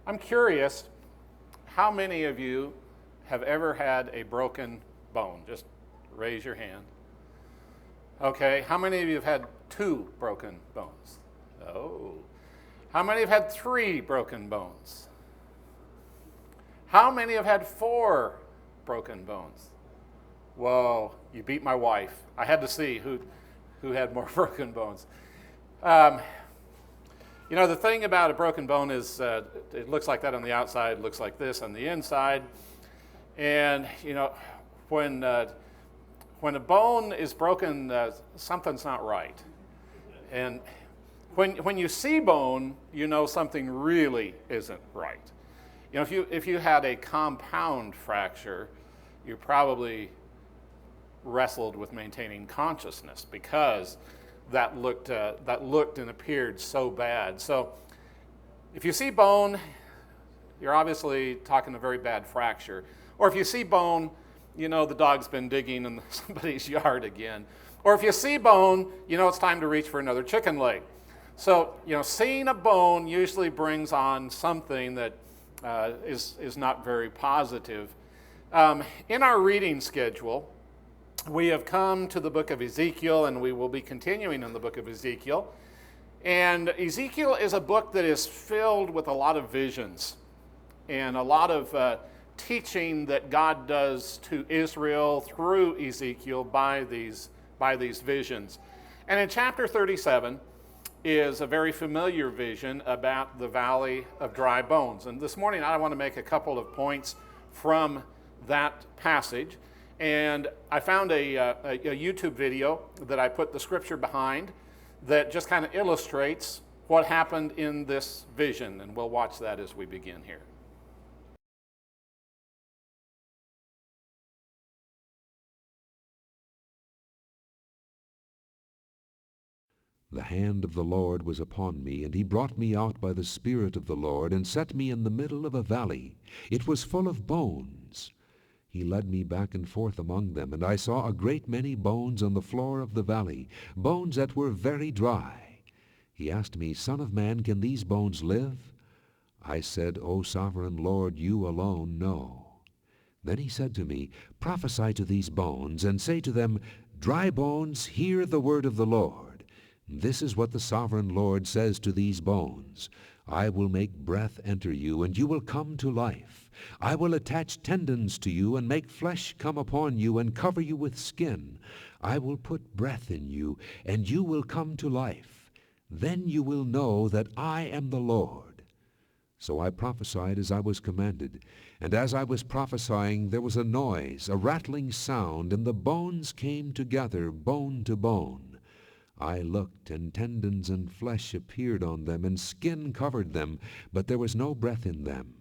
I'm curious, how many of you have ever had a broken bone? Just raise your hand. Okay, how many of you have had 2 broken bones? Oh. How many have had 3 broken bones? How many have had 4 broken bones? Whoa, you beat my wife. I had to see who had more broken bones. The thing about a broken bone is it looks like that on the outside, looks like this on the inside. And, when a bone is broken, something's not right. And when you see bone, you know something really isn't right. If you had a compound fracture, you probably wrestled with maintaining consciousness because that looked and appeared so bad. So if you see bone, you're obviously talking a very bad fracture. Or if you see bone, the dog's been digging in somebody's yard again. Or if you see bone, it's time to reach for another chicken leg. So, seeing a bone usually brings on something that is not very positive. In our reading schedule, we have come to the book of Ezekiel, and we will be continuing in the book of Ezekiel. And Ezekiel is a book that is filled with a lot of visions and a lot of teaching that God does to Israel through Ezekiel by these visions. And in chapter 37 is a very familiar vision about the valley of dry bones. And this morning I want to make a couple of points from that passage. And I found a YouTube video that I put the scripture behind that just kind of illustrates what happened in this vision. And we'll watch that as we begin here. The hand of the Lord was upon me, and he brought me out by the Spirit of the Lord, and set me in the middle of a valley. It was full of bones. He led me back and forth among them, and I saw a great many bones on the floor of the valley, bones that were very dry. He asked me, Son of man, can these bones live? I said, O sovereign Lord, you alone know. Then he said to me, Prophesy to these bones, and say to them, Dry bones, hear the word of the Lord. This is what the sovereign Lord says to these bones. I will make breath enter you, and you will come to life. I will attach tendons to you, and make flesh come upon you, and cover you with skin. I will put breath in you, and you will come to life. Then you will know that I am the Lord. So I prophesied as I was commanded, and as I was prophesying there was a noise, a rattling sound, and the bones came together, bone to bone. I looked, and tendons and flesh appeared on them, and skin covered them, but there was no breath in them.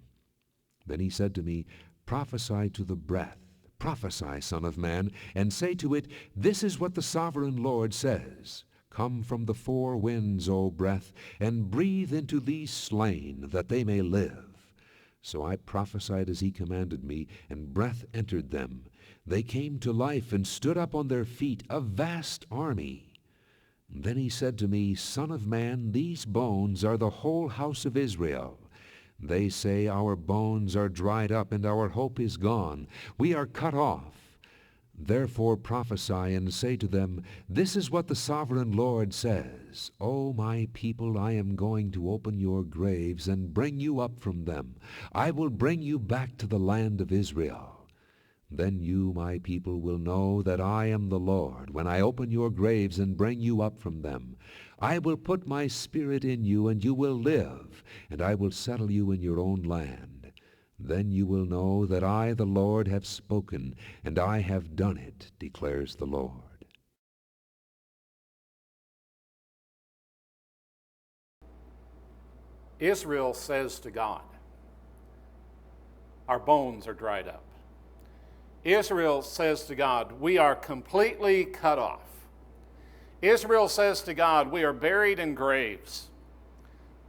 Then he said to me, Prophesy to the breath. Prophesy, Son of man, and say to it, This is what the sovereign Lord says. Come from the 4 winds, O breath, and breathe into these slain, that they may live. So I prophesied as he commanded me, and breath entered them. They came to life and stood up on their feet, a vast army. Then he said to me, Son of man, these bones are the whole house of Israel. They say, Our bones are dried up, and our hope is gone. We are cut off. Therefore prophesy and say to them, This is what the sovereign Lord says. O my people, I am going to open your graves and bring you up from them. I will bring you back to the land of Israel. Then you, my people, will know that I am the Lord, when I open your graves and bring you up from them. I will put my spirit in you, and you will live, and I will settle you in your own land. Then you will know that I, the Lord, have spoken, and I have done it, declares the Lord. Israel says to God, Our bones are dried up. Israel says to God, We are completely cut off. Israel says to God, We are buried in graves.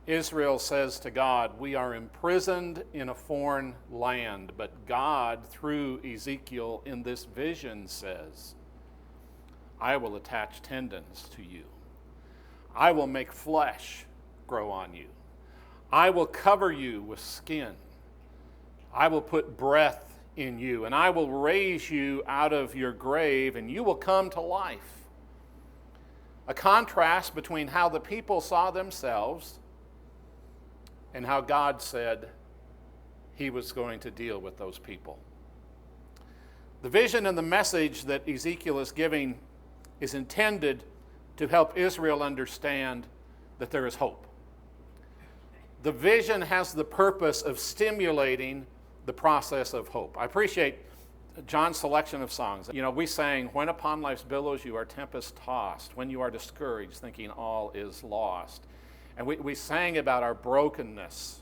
Israel says to God, We are imprisoned in a foreign land. But God, through Ezekiel in this vision, says, I will attach tendons to you. I will make flesh grow on you. I will cover you with skin. I will put breath in you, and I will raise you out of your grave, and you will come to life. A contrast between how the people saw themselves and how God said he was going to deal with those people. The vision and the message that Ezekiel is giving is intended to help Israel understand that there is hope. The vision has the purpose of stimulating the process of hope. I appreciate John's selection of songs. You know, we sang, "When upon life's billows you are tempest tossed, when you are discouraged, thinking all is lost." And we sang about our brokenness,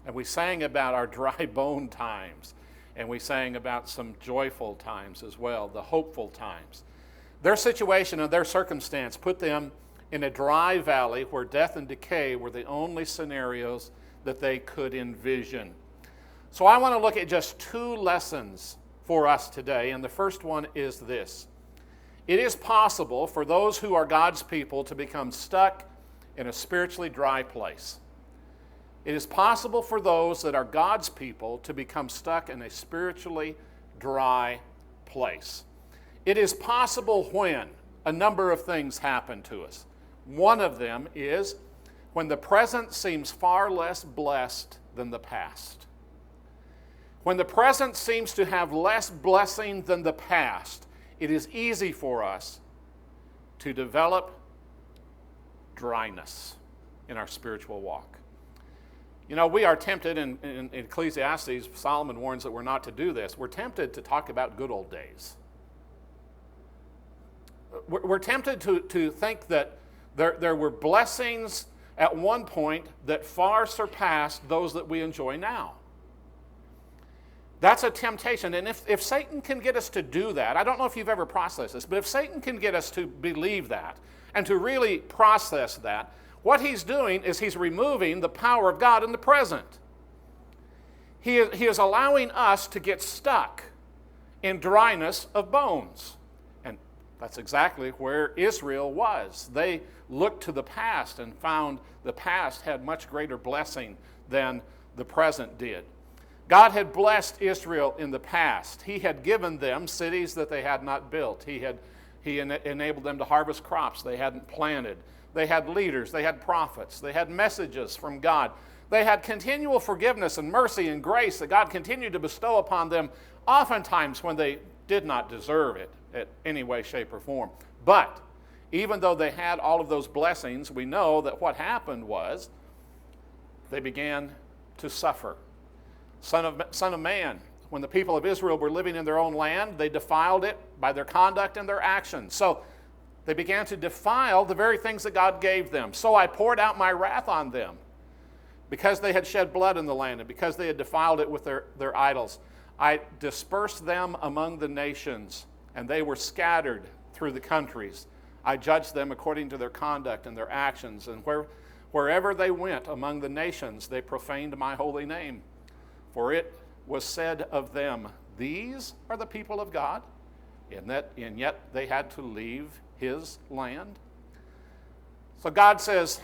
and we sang about our dry bone times, and we sang about some joyful times as well, the hopeful times. Their situation and their circumstance put them in a dry valley where death and decay were the only scenarios that they could envision. So I want to look at just two lessons for us today, and the first one is this. It is possible for those who are God's people to become stuck in a spiritually dry place. It is possible for those that are God's people to become stuck in a spiritually dry place. It is possible when a number of things happen to us. One of them is when the present seems far less blessed than the past. When the present seems to have less blessing than the past, it is easy for us to develop dryness in our spiritual walk. You know, we are tempted, in Ecclesiastes, Solomon warns that we're not to do this. We're tempted to talk about good old days. We're tempted to think that there were blessings at one point that far surpassed those that we enjoy now. That's a temptation. And if Satan can get us to do that, I don't know if you've ever processed this, but if Satan can get us to believe that and to really process that, what he's doing is he's removing the power of God in the present. He is allowing us to get stuck in dryness of bones. And that's exactly where Israel was. They looked to the past and found the past had much greater blessing than the present did. God had blessed Israel in the past. He had given them cities that they had not built. He enabled them to harvest crops they hadn't planted. They had leaders, they had prophets, they had messages from God. They had continual forgiveness and mercy and grace that God continued to bestow upon them, oftentimes when they did not deserve it in any way, shape, or form. But even though they had all of those blessings, we know that what happened was they began to suffer. Son of man, when the people of Israel were living in their own land, they defiled it by their conduct and their actions. So they began to defile the very things that God gave them. So I poured out my wrath on them because they had shed blood in the land and because they had defiled it with their idols. I dispersed them among the nations, and they were scattered through the countries. I judged them according to their conduct and their actions, and wherever they went among the nations, they profaned my holy name. For it was said of them, "These are the people of God," and yet they had to leave his land. So God says,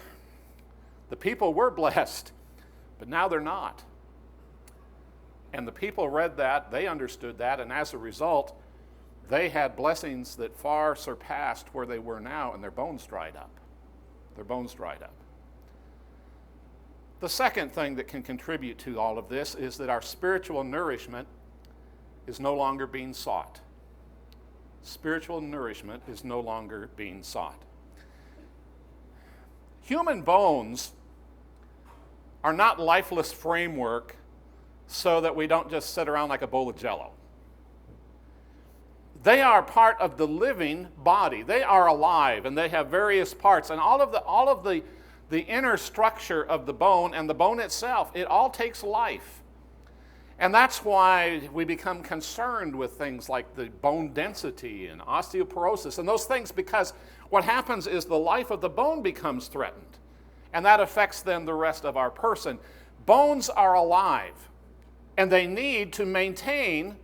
the people were blessed, but now they're not. And the people read that, they understood that, and as a result, they had blessings that far surpassed where they were now, and their bones dried up. Their bones dried up. The second thing that can contribute to all of this is that our spiritual nourishment is no longer being sought. Spiritual nourishment is no longer being sought. Human bones are not lifeless framework so that we don't just sit around like a bowl of Jell-O. They are part of the living body. They are alive, and they have various parts, and all of the inner structure of the bone and the bone itself, it all takes life. And that's why we become concerned with things like the bone density and osteoporosis and those things, because what happens is the life of the bone becomes threatened, and that affects then the rest of our person. Bones are alive, and they need to maintain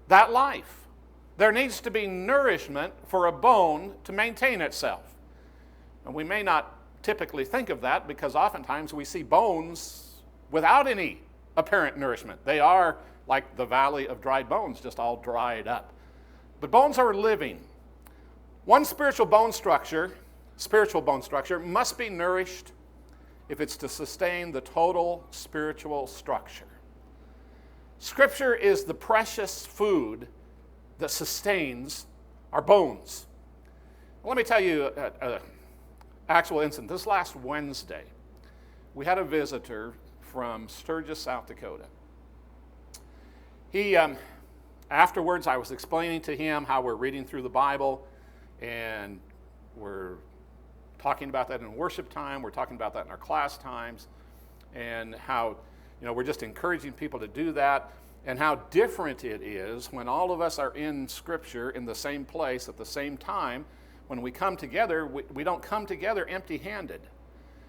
that life. There needs to be nourishment for a bone to maintain itself. And we may not typically think of that because oftentimes we see bones without any apparent nourishment. They are like the valley of dried bones, just all dried up. But bones are living. One spiritual bone structure must be nourished if it's to sustain the total spiritual structure. Scripture is the precious food that sustains our bones. Let me tell you an actual incident. This last Wednesday, we had a visitor from Sturgis, South Dakota. He, afterwards, I was explaining to him how we're reading through the Bible, and we're talking about that in worship time. We're talking about that in our class times, and how, we're just encouraging people to do that, and how different it is when all of us are in Scripture in the same place at the same time. When we come together, we don't come together empty-handed.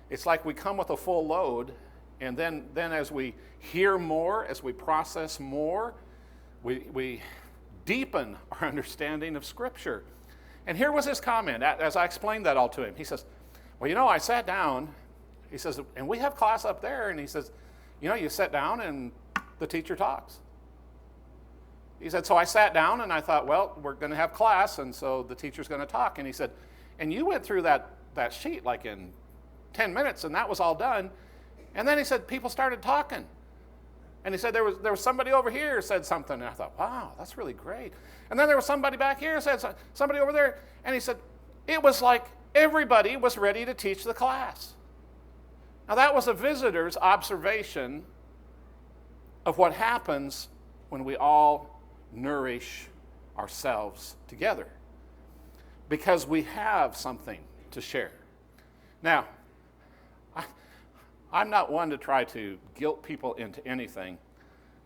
It's like we come with a full load, and then as we hear more, as we process more, we deepen our understanding of Scripture. And here was his comment as I explained that all to him. He says, well, I sat down, he says, and we have class up there, and he says, you sit down and the teacher talks. He said, so I sat down and I thought, well, we're going to have class, and so the teacher's going to talk. And he said, and you went through that sheet like in 10 minutes, and that was all done. And then he said, people started talking. And he said, there was somebody over here who said something. And I thought, wow, that's really great. And then there was somebody back here who said somebody over there. And he said, it was like everybody was ready to teach the class. Now that was a visitor's observation of what happens when we all nourish ourselves together, because we have something to share. Now, I'm not one to try to guilt people into anything,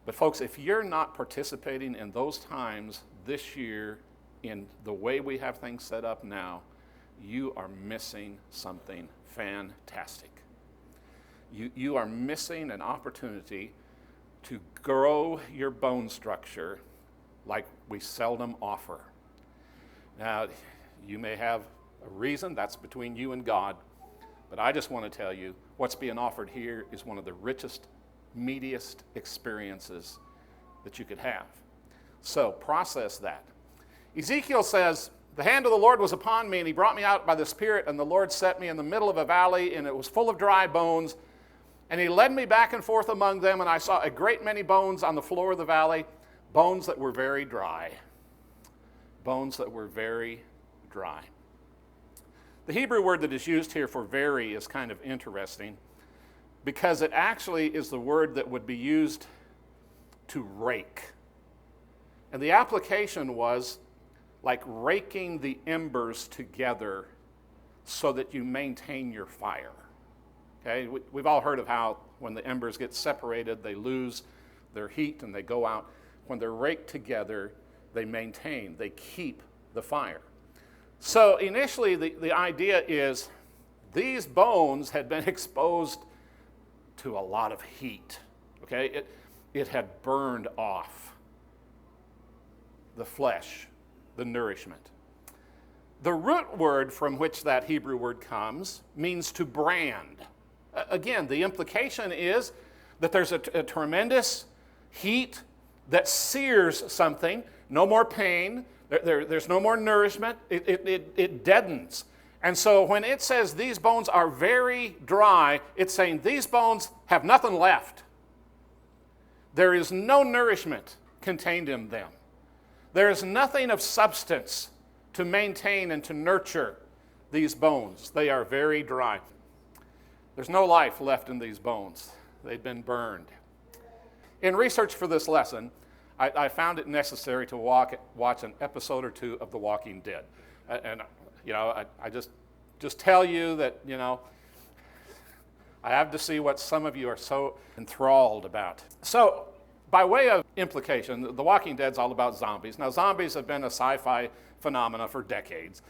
but folks, if you're not participating in those times this year in the way we have things set up now, you are missing something fantastic. You are missing an opportunity to grow your bone structure like we seldom offer. Now, you may have a reason, that's between you and God, but I just want to tell you, what's being offered here is one of the richest, meatiest experiences that you could have. So process that. Ezekiel says, the hand of the Lord was upon me, and he brought me out by the Spirit, and the Lord set me in the middle of a valley, and it was full of dry bones. And he led me back and forth among them, and I saw a great many bones on the floor of the valley, bones that were very dry. Bones that were very dry. The Hebrew word that is used here for very is kind of interesting, because it actually is the word that would be used to rake. And the application was like raking the embers together so that you maintain your fire. Okay, we've all heard of how when the embers get separated, they lose their heat and they go out. When they're raked together, they maintain, they keep the fire. So initially, the idea is these bones had been exposed to a lot of heat. Okay, it had burned off the flesh, the nourishment. The root word from which that Hebrew word comes means to brand. Again, the implication is that there's a tremendous heat that sears something, no more pain, there's no more nourishment, it deadens. And so when it says these bones are very dry, it's saying these bones have nothing left. There is no nourishment contained in them. There is nothing of substance to maintain and to nurture these bones. They are very dry. There's no life left in these bones. They've been burned. In research for this lesson, I found it necessary to watch an episode or two of The Walking Dead. And, I just tell you that, I have to see what some of you are so enthralled about. So, by way of implication, The Walking Dead's all about zombies. Now, zombies have been a sci-fi phenomena for decades.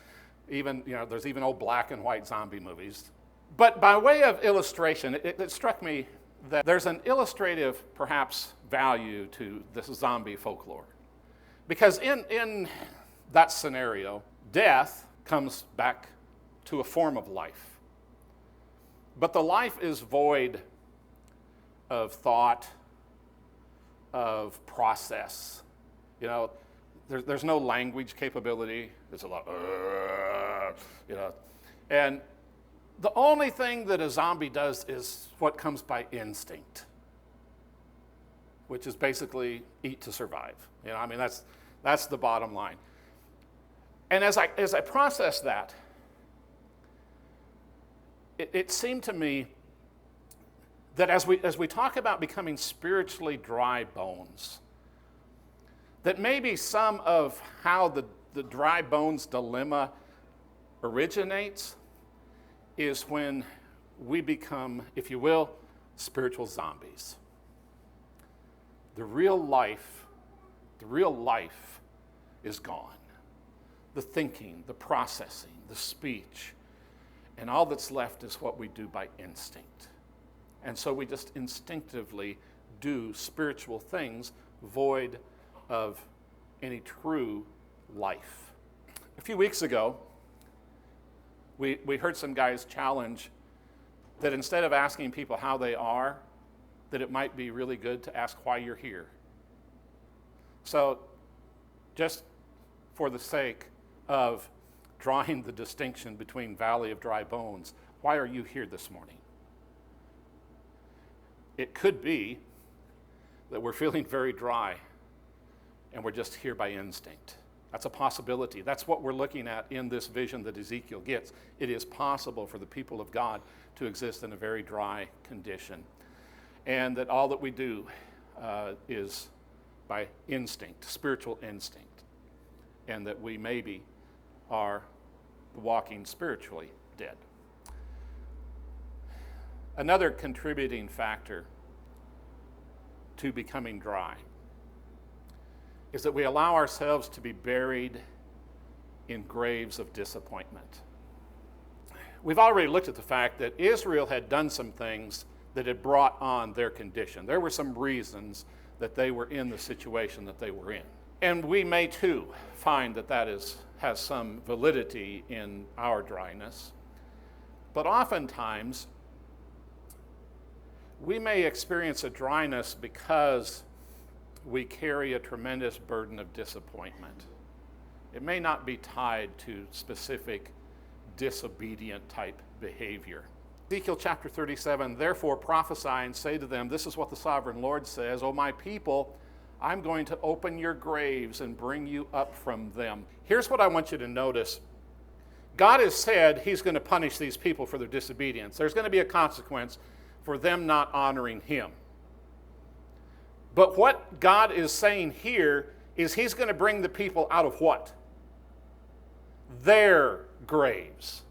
Even, there's even old black and white zombie movies. But by way of illustration, it struck me that there's an illustrative, perhaps, value to this zombie folklore. Because in that scenario, death comes back to a form of life. But the life is void of thought, of process. You know, there's no language capability. There's a lot, you know. And the only thing that a zombie does is what comes by instinct, which is basically eat to survive. You know, I mean, that's the bottom line. And as I process that, it seemed to me that as we talk about becoming spiritually dry bones, that maybe some of how the dry bones dilemma originates is when we become, if you will, spiritual zombies. The real life is gone. The thinking, the processing, the speech, and all that's left is what we do by instinct. And so we just instinctively do spiritual things void of any true life. A few weeks ago, we heard some guys challenge that instead of asking people how they are, that it might be really good to ask why you're here. So just for the sake of drawing the distinction between Valley of Dry Bones, why are you here this morning? It could be that we're feeling very dry and we're just here by instinct. That's a possibility. That's what we're looking at in this vision that Ezekiel gets. It is possible for the people of God to exist in a very dry condition, and that all that we do is by instinct, spiritual instinct, and that we maybe are walking spiritually dead. Another contributing factor to becoming dry is that we allow ourselves to be buried in graves of disappointment. We've already looked at the fact that Israel had done some things that had brought on their condition. There were some reasons that they were in the situation that they were in. And we may too find that has some validity in our dryness. But oftentimes, we may experience a dryness because we carry a tremendous burden of disappointment. It may not be tied to specific disobedient type behavior. Ezekiel chapter 37, therefore prophesy and say to them, this is what the sovereign Lord says, O my people, I'm going to open your graves and bring you up from them. Here's what I want you to notice. God has said he's going to punish these people for their disobedience. There's going to be a consequence for them not honoring him. But what God is saying here is he's going to bring the people out of what? Their graves.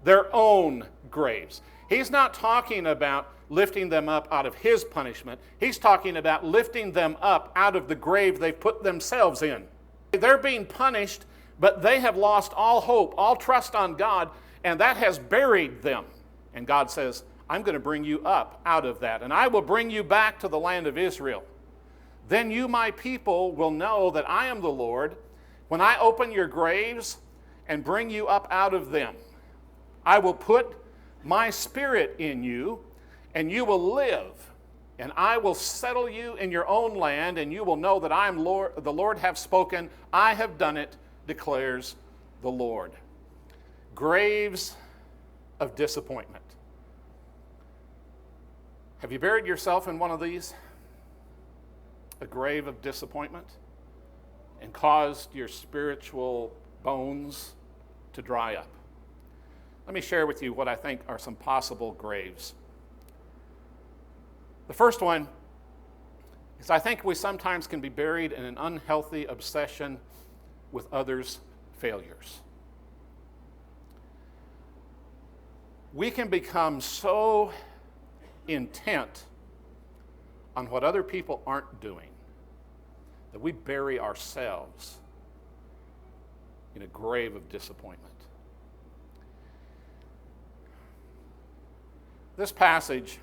Their own graves. He's not talking about lifting them up out of his punishment. He's talking about lifting them up out of the grave they've put themselves in. They're being punished, but they have lost all hope, all trust on God, and that has buried them. And God says, I'm going to bring you up out of that, and I will bring you back to the land of Israel. Then you, my people, will know that I am the Lord when I open your graves and bring you up out of them. I will put my spirit in you, and you will live, and I will settle you in your own land, and you will know that I am Lord, the Lord have spoken, I have done it, declares the Lord. Graves of disappointment. Have you buried yourself in one of these? A grave of disappointment? And caused your spiritual bones to dry up? Let me share with you what I think are some possible graves. The first one is I think we sometimes can be buried in an unhealthy obsession with others' failures. We can become so intent on what other people aren't doing that we bury ourselves in a grave of disappointment. This passage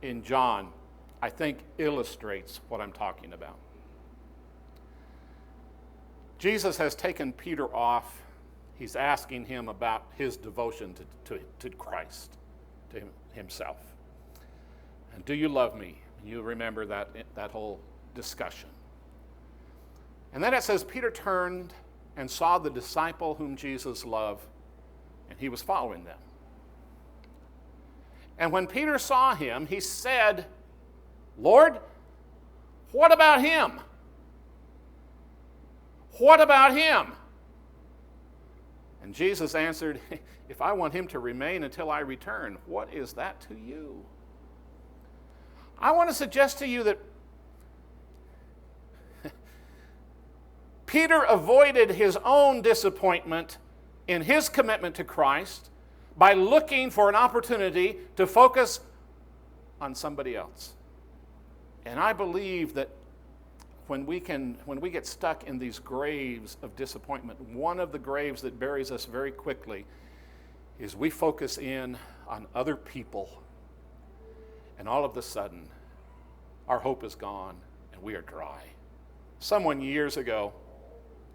in John, I think, illustrates what I'm talking about. Jesus has taken Peter off. He's asking him about his devotion to Christ, to himself. And do you love me? You remember that whole discussion. And then it says, Peter turned and saw the disciple whom Jesus loved, and he was following them. And when Peter saw him, he said, Lord, what about him? What about him? And Jesus answered, if I want him to remain until I return, what is that to you? I want to suggest to you that Peter avoided his own disappointment in his commitment to Christ by looking for an opportunity to focus on somebody else. And I believe that when we get stuck in these graves of disappointment, one of the graves that buries us very quickly is we focus in on other people, and all of a sudden, our hope is gone and we are dry. Someone years ago,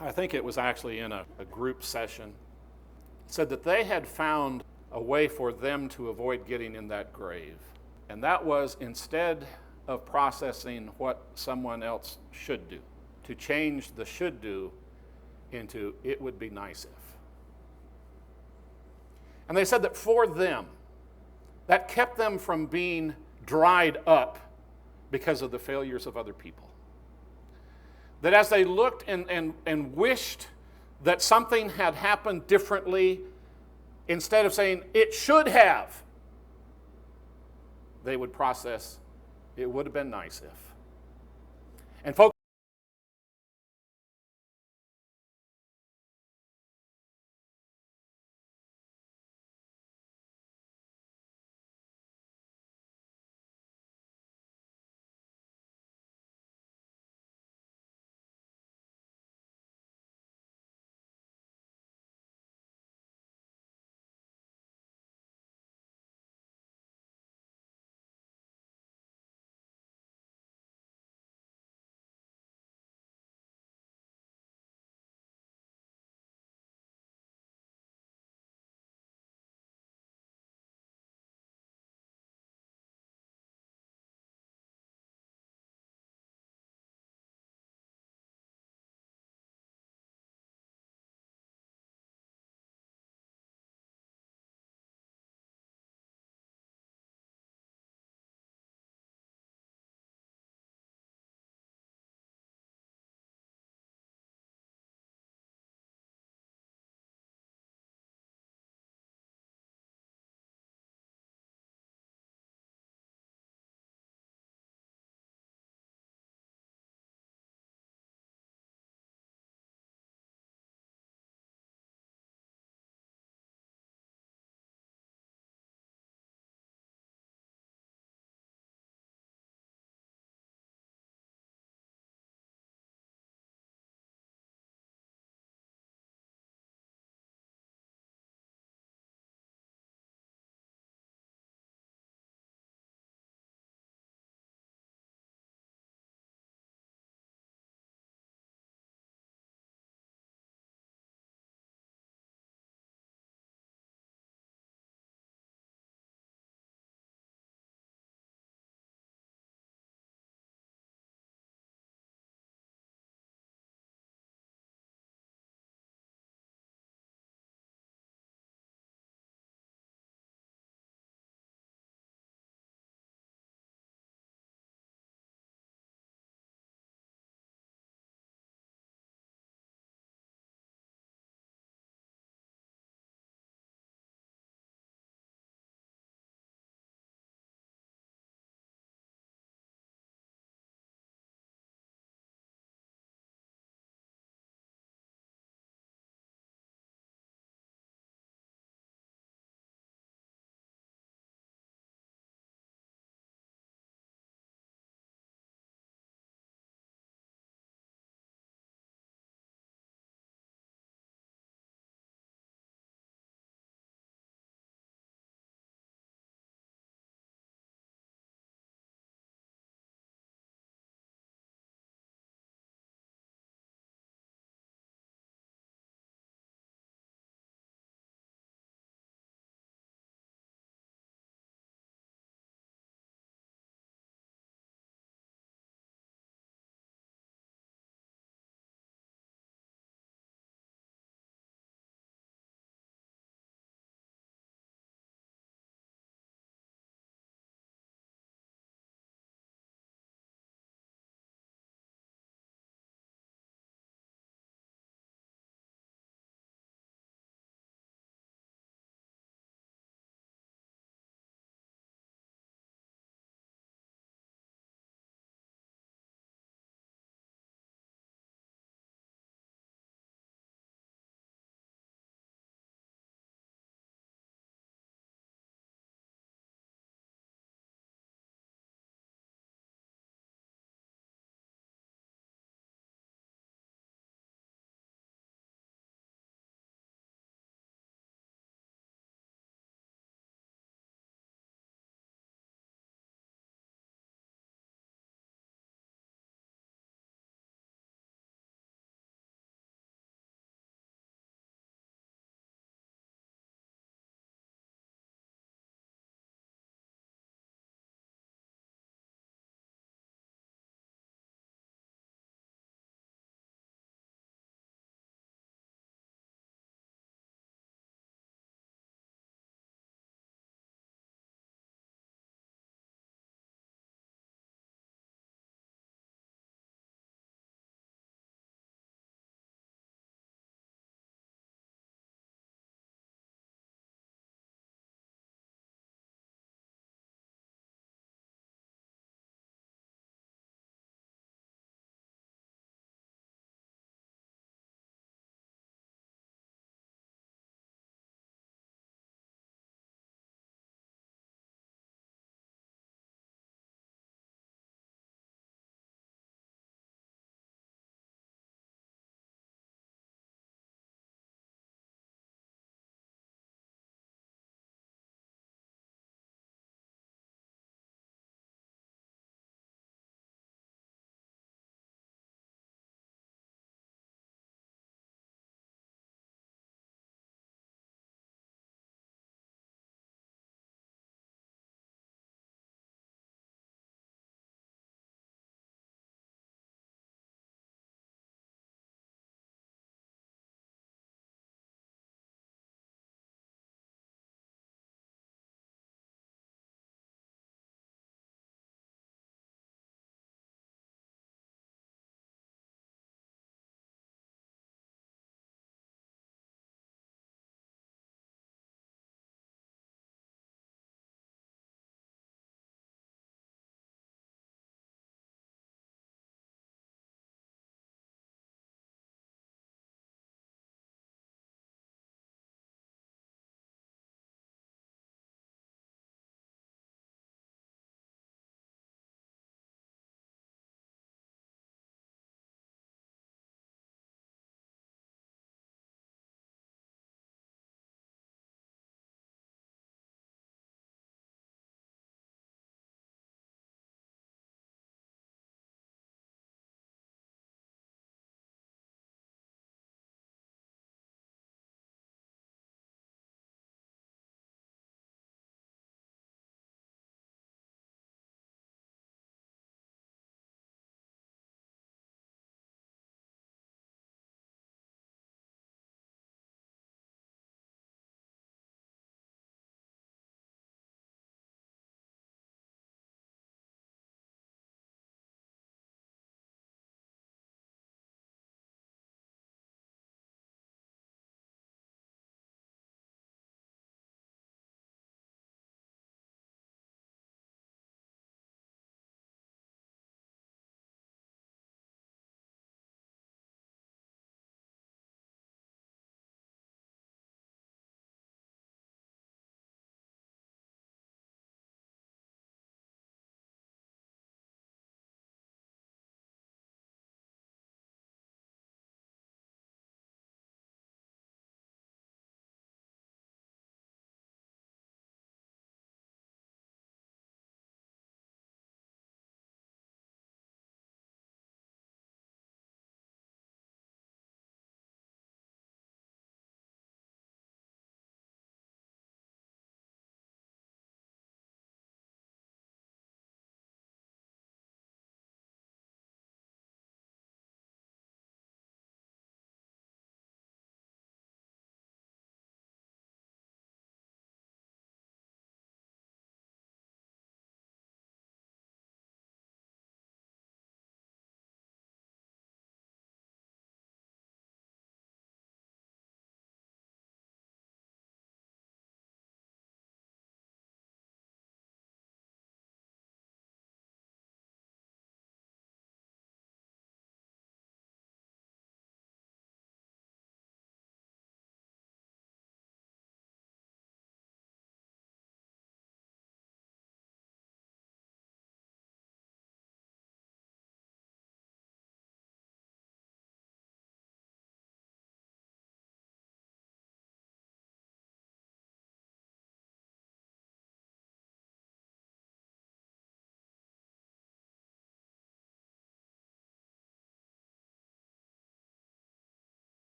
I think it was actually in a group session, said that they had found a way for them to avoid getting in that grave. And that was, instead of processing what someone else should do, to change the should do into it would be nice if. And they said that for them, that kept them from being dried up because of the failures of other people. That as they looked and wished that something had happened differently, instead of saying, it should have, they would process, it would have been nice if. And folks,